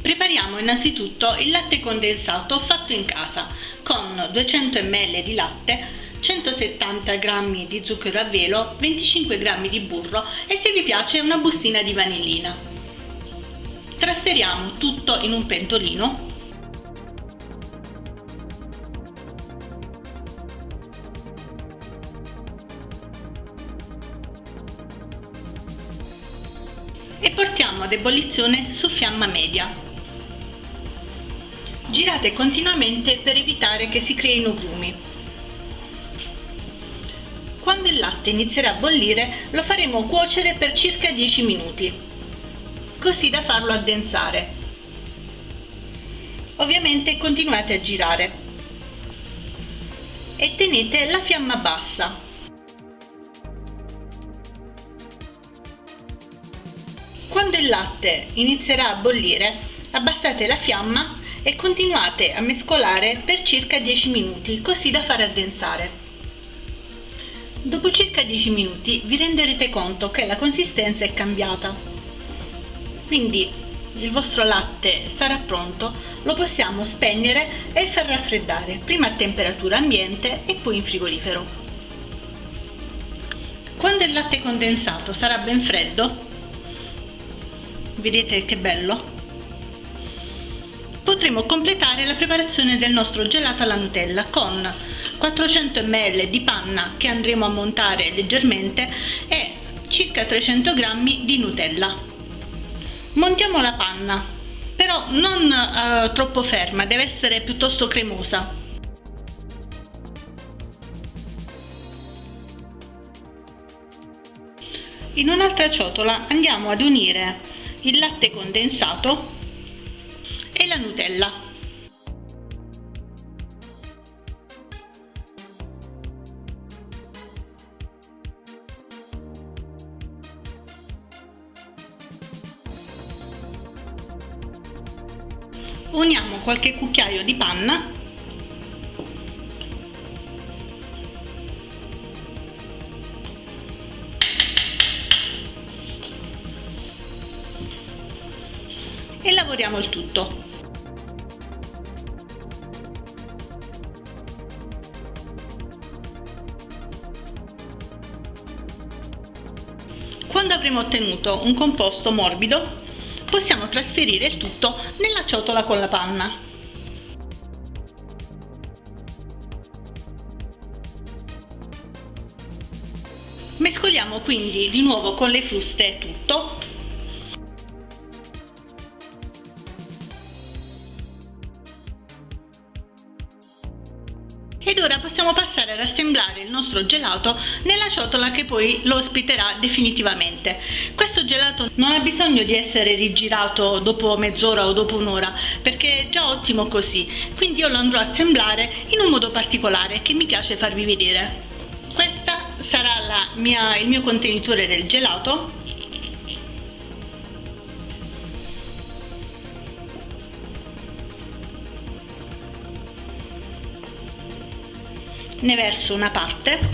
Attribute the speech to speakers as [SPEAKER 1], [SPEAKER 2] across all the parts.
[SPEAKER 1] Prepariamo innanzitutto il latte condensato fatto in casa con 200 ml di latte, 170 g di zucchero a velo, 25 g di burro e, se vi piace, una bustina di vanillina. Trasferiamo tutto in un pentolino e portiamo ad ebollizione su fiamma media. Girate continuamente per evitare che si creino grumi. Quando il latte inizierà a bollire, lo faremo cuocere per circa 10 minuti, così da farlo addensare. Ovviamente continuate a girare e tenete la fiamma bassa. Quando il latte inizierà a bollire, abbassate la fiamma e continuate a mescolare per circa 10 minuti, così da far addensare. Dopo circa 10 minuti vi renderete conto che la consistenza è cambiata, quindi il vostro latte sarà pronto. Lo possiamo spegnere e far raffreddare, prima a temperatura ambiente e poi in frigorifero. Quando il latte condensato sarà ben freddo, vedete che bello, potremo completare la preparazione del nostro gelato alla Nutella con 400 ml di panna che andremo a montare leggermente e circa 300 g di Nutella. Montiamo la panna, però non troppo ferma, deve essere piuttosto cremosa. In un'altra ciotola andiamo ad unire il latte condensato e la Nutella. Uniamo qualche cucchiaio di panna e lavoriamo il tutto. Quando avremo ottenuto un composto morbido, possiamo trasferire il tutto nella ciotola con la panna. Mescoliamo quindi di nuovo con le fruste tutto. Ed ora possiamo passare ad assemblare il nostro gelato nella ciotola che poi lo ospiterà definitivamente. Questo gelato non ha bisogno di essere rigirato dopo mezz'ora o dopo un'ora, perché è già ottimo così, quindi io lo andrò a assemblare in un modo particolare che mi piace farvi vedere. Questa sarà il mio contenitore del gelato. Ne verso una parte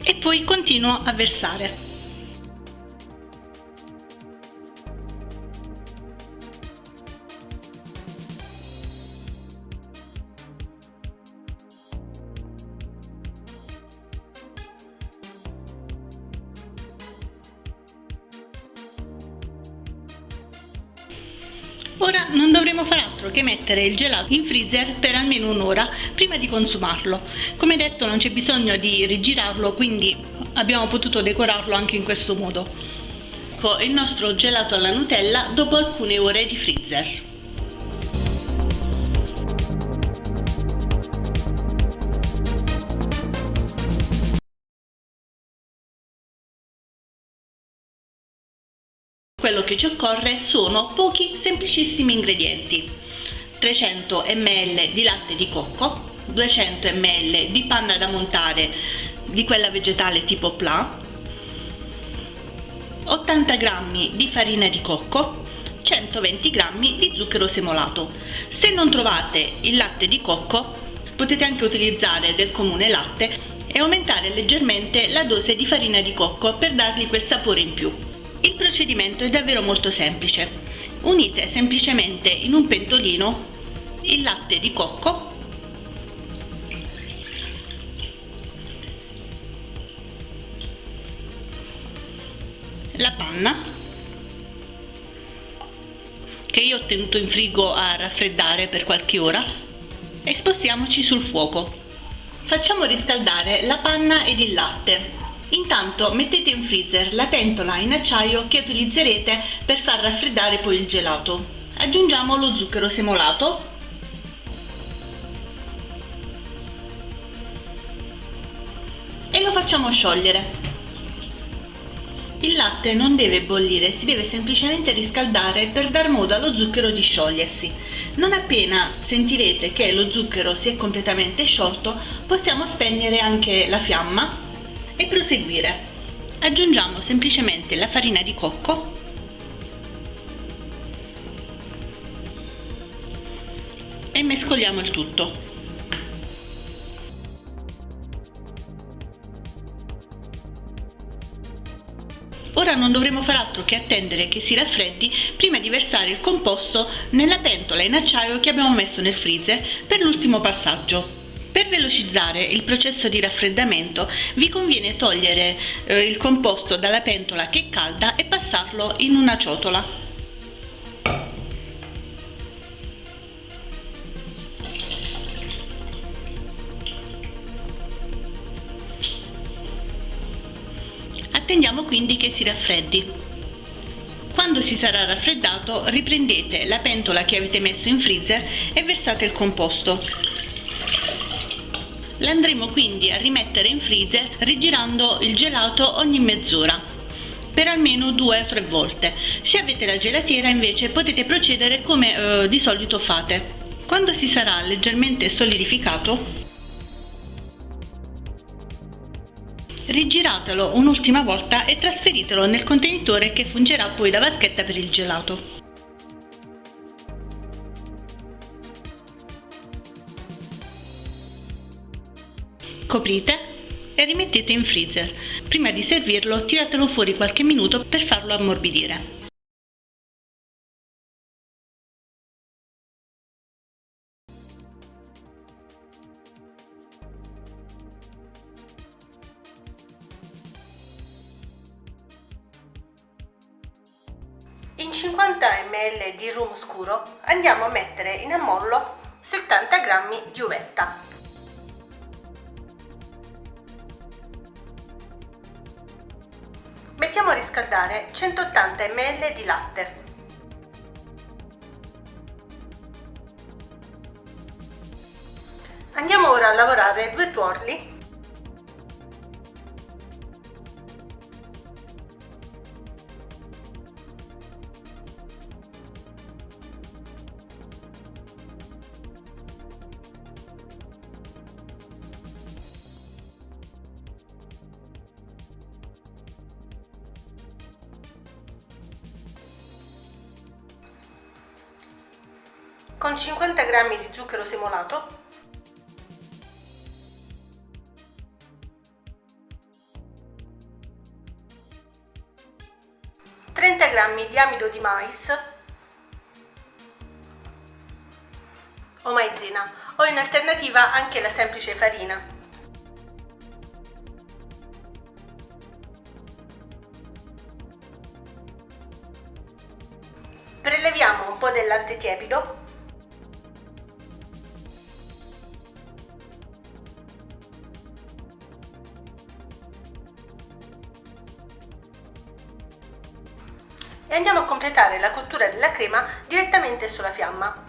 [SPEAKER 1] e poi continuo a versare. Ora non dovremo far altro che mettere il gelato in freezer per almeno un'ora prima di consumarlo. Come detto, non c'è bisogno di rigirarlo, quindi abbiamo potuto decorarlo anche in questo modo. Ecco il nostro gelato alla Nutella dopo alcune ore di freezer. Quello che ci occorre sono pochi semplicissimi ingredienti: 300 ml di latte di cocco, 200 ml di panna da montare di quella vegetale tipo plat, 80 g di farina di cocco, 120 g di zucchero semolato. Se non trovate il latte di cocco, potete anche utilizzare del comune latte e aumentare leggermente la dose di farina di cocco per dargli quel sapore in più. Il procedimento è davvero molto semplice. Unite semplicemente in un pentolino il latte di cocco, la panna, che io ho tenuto in frigo a raffreddare per qualche ora, e spostiamoci sul fuoco. Facciamo riscaldare la panna ed il latte. Intanto mettete in freezer la pentola in acciaio che utilizzerete per far raffreddare poi il gelato. Aggiungiamo lo zucchero semolato e lo facciamo sciogliere. Il latte non deve bollire, si deve semplicemente riscaldare per dar modo allo zucchero di sciogliersi. Non appena sentirete che lo zucchero si è completamente sciolto, possiamo spegnere anche la fiamma e proseguire. Aggiungiamo semplicemente la farina di cocco e mescoliamo il tutto. Ora non dovremo far altro che attendere che si raffreddi prima di versare il composto nella pentola in acciaio che abbiamo messo nel freezer per l'ultimo passaggio. Per velocizzare il processo di raffreddamento vi conviene togliere il composto dalla pentola che è calda e passarlo in una ciotola. Attendiamo quindi che si raffreddi. Quando si sarà raffreddato, riprendete la pentola che avete messo in freezer e versate il composto. L'andremo quindi a rimettere in freezer rigirando il gelato ogni mezz'ora, per almeno 2 o 3 volte. Se avete la gelatiera invece potete procedere come di solito fate. Quando si sarà leggermente solidificato, rigiratelo un'ultima volta e trasferitelo nel contenitore che fungerà poi da vaschetta per il gelato. Coprite e rimettete in freezer. Prima di servirlo tiratelo fuori qualche minuto per farlo ammorbidire. In 50 ml di rum scuro andiamo a mettere in ammollo 70 g di uvetta. Mettiamo a riscaldare 180 ml di latte. Andiamo ora a lavorare 2 tuorli . Con 50 g di zucchero semolato, 30 g di amido di mais o maizena, o in alternativa anche la semplice farina. Preleviamo un po' del latte tiepido e andiamo a completare la cottura della crema direttamente sulla fiamma,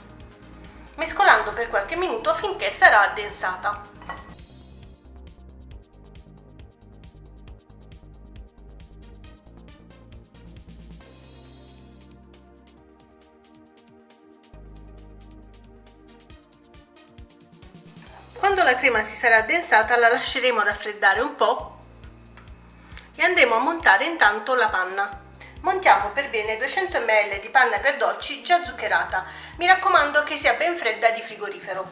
[SPEAKER 1] mescolando per qualche minuto finché sarà addensata. Quando la crema si sarà addensata la lasceremo raffreddare un po' e andremo a montare intanto la panna.
[SPEAKER 2] Montiamo per bene 200 ml di panna per dolci già zuccherata. Mi raccomando che sia ben fredda di frigorifero.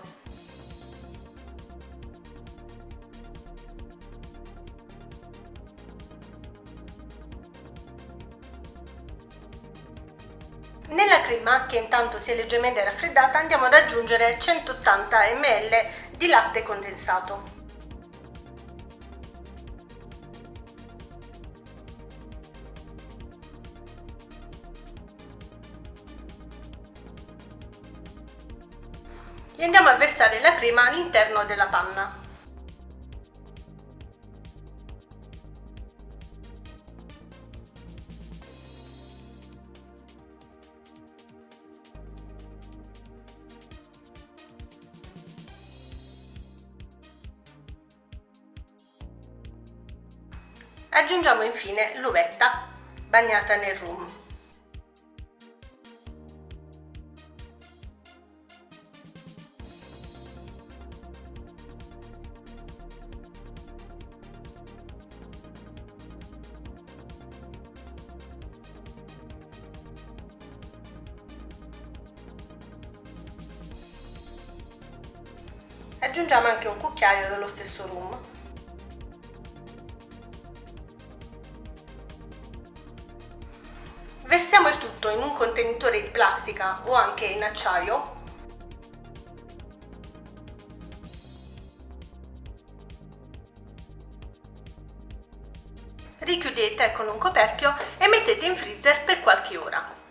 [SPEAKER 2] Nella crema, che intanto si è leggermente raffreddata, andiamo ad aggiungere 180 ml di latte condensato. E andiamo a versare la crema all'interno della panna. Aggiungiamo infine l'uvetta bagnata nel rum. Aggiungiamo anche un cucchiaio dello stesso rum. Versiamo il tutto in un contenitore di plastica o anche in acciaio. Richiudete con un coperchio e mettete in freezer per qualche ora.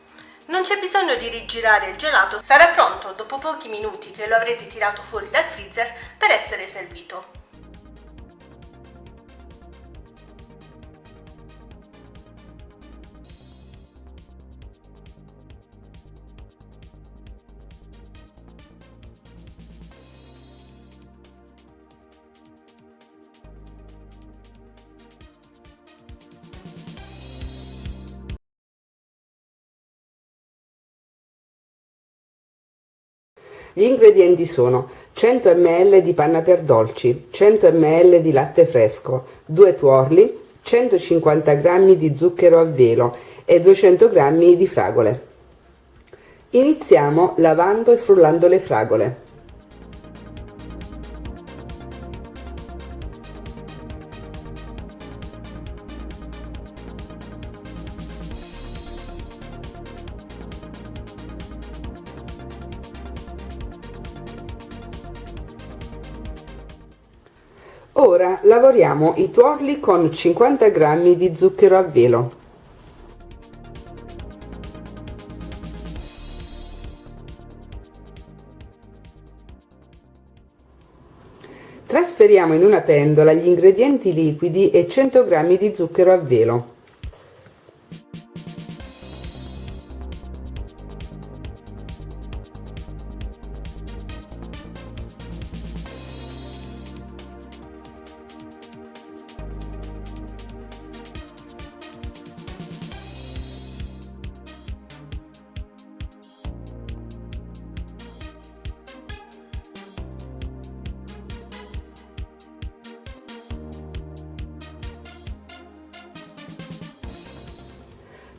[SPEAKER 2] Non c'è bisogno di rigirare il gelato, sarà pronto dopo pochi minuti che lo avrete tirato fuori dal freezer per essere servito.
[SPEAKER 3] Gli ingredienti sono 100 ml di panna per dolci, 100 ml di latte fresco, 2 tuorli, 150 g di zucchero a velo e 200 g di fragole. Iniziamo lavando e frullando le fragole. Ora lavoriamo i tuorli con 50 g di zucchero a velo. Trasferiamo in una pentola gli ingredienti liquidi e 100 g di zucchero a velo.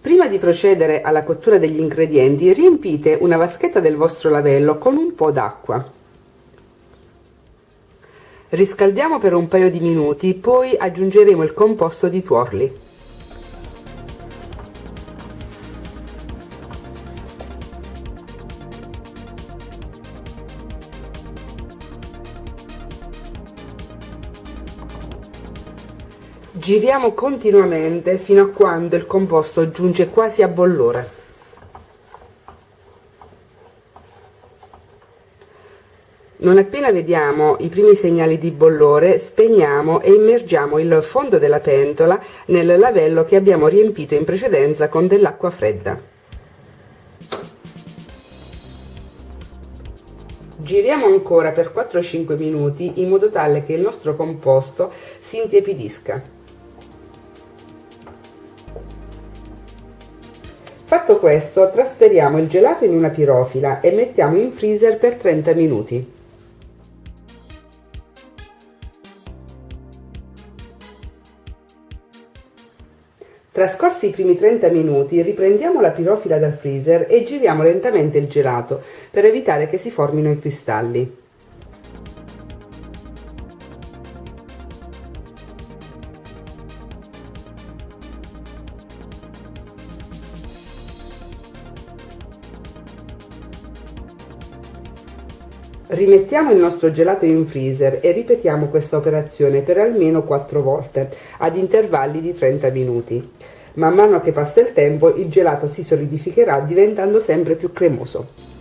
[SPEAKER 3] Prima di procedere alla cottura degli ingredienti, riempite una vaschetta del vostro lavello con un po' d'acqua. Riscaldiamo per un paio di minuti, poi aggiungeremo il composto di tuorli. Giriamo continuamente fino a quando il composto giunge quasi a bollore. Non appena vediamo i primi segnali di bollore, spegniamo e immergiamo il fondo della pentola nel lavello che abbiamo riempito in precedenza con dell'acqua fredda. Giriamo ancora per 4-5 minuti in modo tale che il nostro composto si intiepidisca. Fatto questo, trasferiamo il gelato in una pirofila e mettiamo in freezer per 30 minuti. Trascorsi i primi 30 minuti, riprendiamo la pirofila dal freezer e giriamo lentamente il gelato per evitare che si formino i cristalli. Rimettiamo il nostro gelato in freezer e ripetiamo questa operazione per almeno 4 volte, ad intervalli di 30 minuti. Man mano che passa il tempo, il gelato si solidificherà diventando sempre più cremoso.